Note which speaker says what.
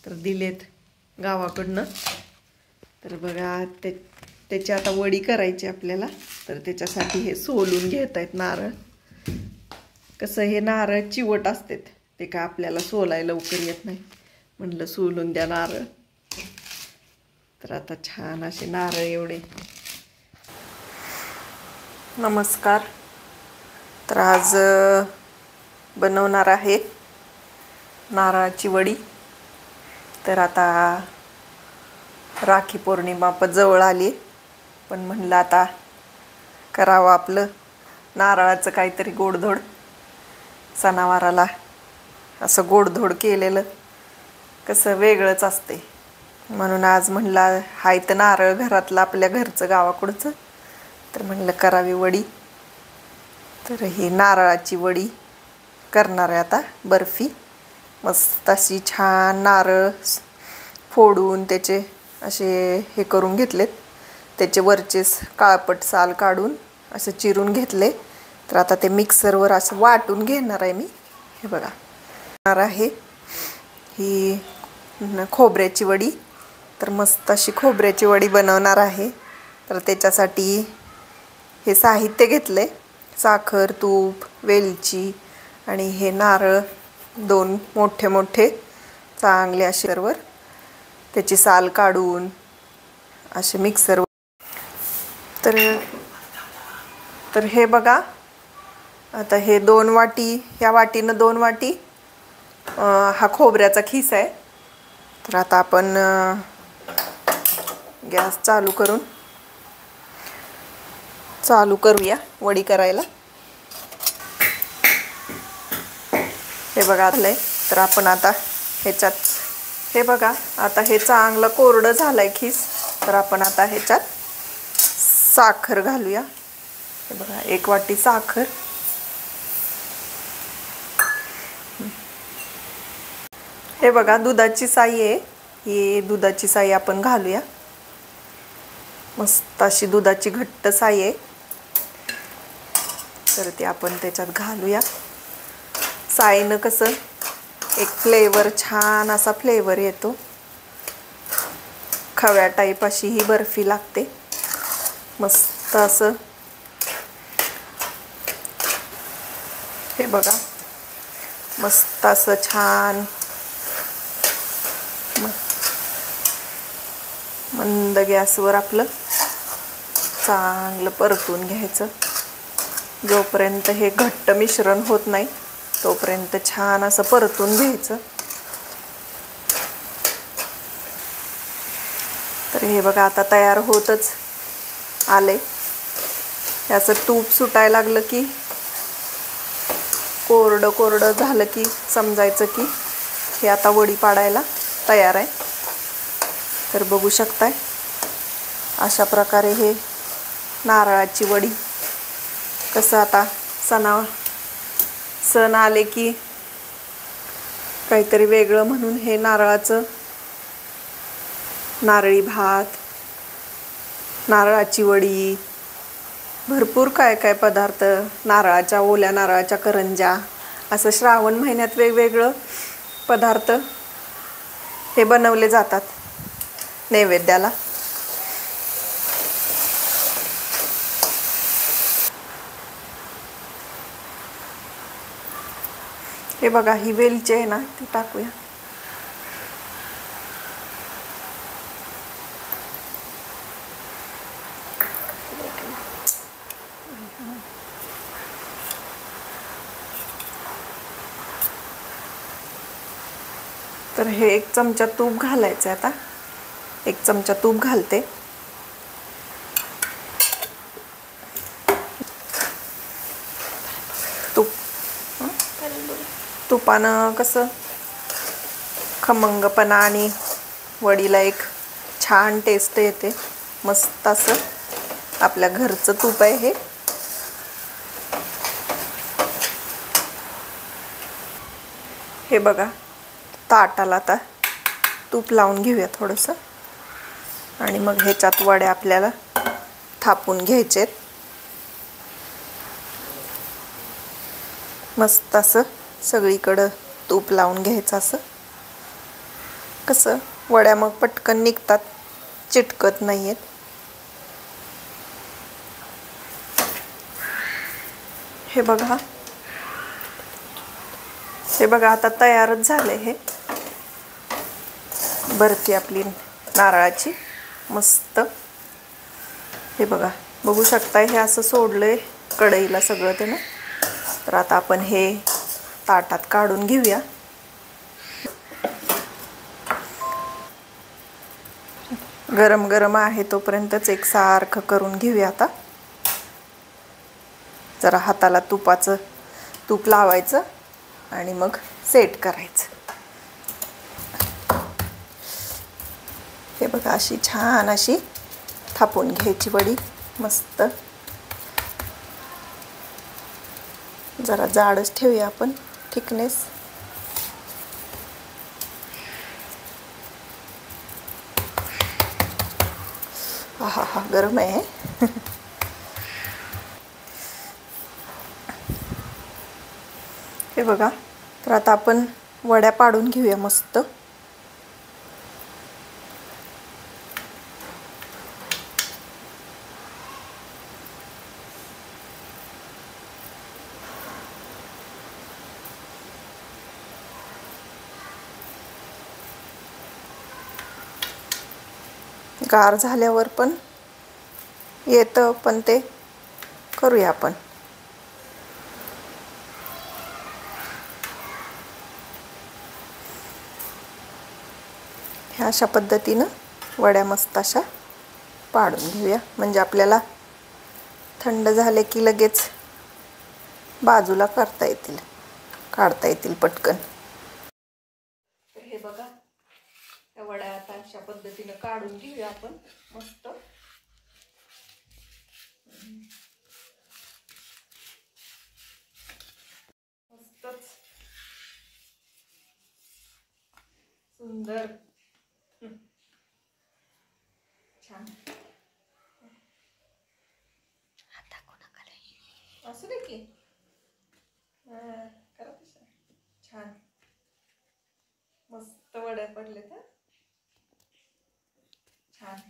Speaker 1: तर दिलेत गावाकडनं. तर बघा त्याची आता वडी करायची आपल्याला. तर त्याच्यासाठी हे सोलून घेत आहेत नारळ. कसं हे नारळ चिवट असतात, ते काय आपल्याला सोलायला लवकर येत नाही, म्हणलं सोलून द्या नारळ. तर आता छान असे नारळ एवढे. नमस्कार. तर आज बनवणार आहे नारळाची वडी. तर आता राखी पौर्णिमा पण जवळ आली, पण म्हणलं आता करावं आपलं नारळाचं काहीतरी गोडधोड. सणावाराला असं गोडधोड केलेलं कसं वेगळंच असते, म्हणून आज म्हणलं हाय तर नारळ घरातलं आपल्या घरचं गावाकडचं, तर म्हणलं करावी वडी. तर ही नारळाची वडी करणार आहे आता. बर्फी मस्त अशी छान नारळ फोडून त्याचे असे हे करून घेतलेत, त्याचे वरचे काळपट साल काढून असं चिरून घेतले. तर आता ते मिक्सरवर असं वाटून घेणार आहे मी. हे बघा आहे ही खोबऱ्याची वडी. तर मस्त अशी खोबऱ्याची वडी बनवणार आहे. तर त्याच्यासाठी हे साहित्य घेतले: साखर, तूप, वेलची आणि हे नारळ 2 मोठे मोठे चांगले असे सर्व त्याची साल काढून असे मिक्सरवर. तर हे बघा आता हे 2 वाटी, ह्या वाटीनं 2 वाटी हा खोबऱ्याचा खीस आहे. तर आता आपण गॅस चालू करूया वडी करायला. हे बघा आलंय. तर आपण आता ह्याच्यात हे बघा आता हे चांगलं कोरडं झालंय खीस. तर आपण आता ह्याच्यात साखर घालूया. हे बघा 1 वाटी साखर. हे बघा दुधाची साई आहे, ही दुधाची साई आपण घालूया. मस्त अशी दुधाची घट्ट साई आहे. तर ते आपण त्याच्यात घालूया. साईनं कसं एक फ्लेवर, छान असा फ्लेवर येतो. खव्या टाईप अशी ही बर्फी लागते मस्त असं. हे बघा मस्त असं छान मंद गॅसवर आपलं चांगलं परतून घ्यायचं. जोपर्यंत हे घट्ट मिश्रण होत नाही तोपर्यंत छान असं परतून घ्यायचं. तर हे बघा आता तयार होतच आले. याचं तूप सुटायला लागलं की कोरडं झालं की समजायचं की हे आता वडी पाडायला तयार आहे. तर बघू शकताय अशा प्रकारे हे नारळाची वडी. कसं आता सण आले की काहीतरी वेगळं म्हणून हे नारळी भात, नारळाची वडी, भरपूर काय पदार्थ, ओल्या नारळाच्या करंज्या, असं श्रावण महिन्यात वेगवेगळं पदार्थ हे बनवले जातात नैवेद्याला. हे बघा ही वेलची आहे ना, ती टाकूया. तर हे 1 चमचा तूप घालायचं. आता 1 चमचा तूप घालते. तुपानं कसं खमंगपणा आणि वडीला एक छान टेस्ट येते. मस्त असं आपल्या घरचं तूप आहे हे. हे बघा ताटाला आता तूप लावून घेऊया थोडंसं आणि मग ह्याच्यात वड्या आपल्याला थापून घ्यायचेत. मस्त असं सगळीकडं तूप लावून घ्यायचं असं. कसं वड्या मग पटकन निघतात, चिटकत नाहीयेत. हे बघा, हे बघा आता तयारच झालंय. हे बर्फी आपली नारळाची मस्त. हे बघा, बघू शकताय हे असं सोडलंय कढईला सगळं त्यानं. तर आता आपण हे ताटात काढून घेऊया. गरम गरम आहे तोपर्यंतच एक सारखं करून घेऊया. आता जरा हाताला तूप लावायचं आणि मग सेट करायचं. हे बघा, अशी छान अशी थापून घ्यायची वडी मस्त. जरा जाडच ठेवूया आपण थिकनेस. हा हा गरम आहे. हे बघा, तर आता आपण वड्या पाडून घेऊया मस्त. गार झाल्यावर पण येतं, पण ते करूया आपण. ह्या अशा पद्धतीनं वड्या मस्त अशा पाडून घेऊया, म्हणजे आपल्याला थंड झाले की लगेच बाजूला करता येतील, काढता येतील पटकन. तर हे बघा, त्या वड्या आता अशा पद्धतीनं काढून घेऊया आपण मस्त. मस्तच सुंदर छान. असू दे की, करा तसं. छान मस्त वड्या पडले तर छान.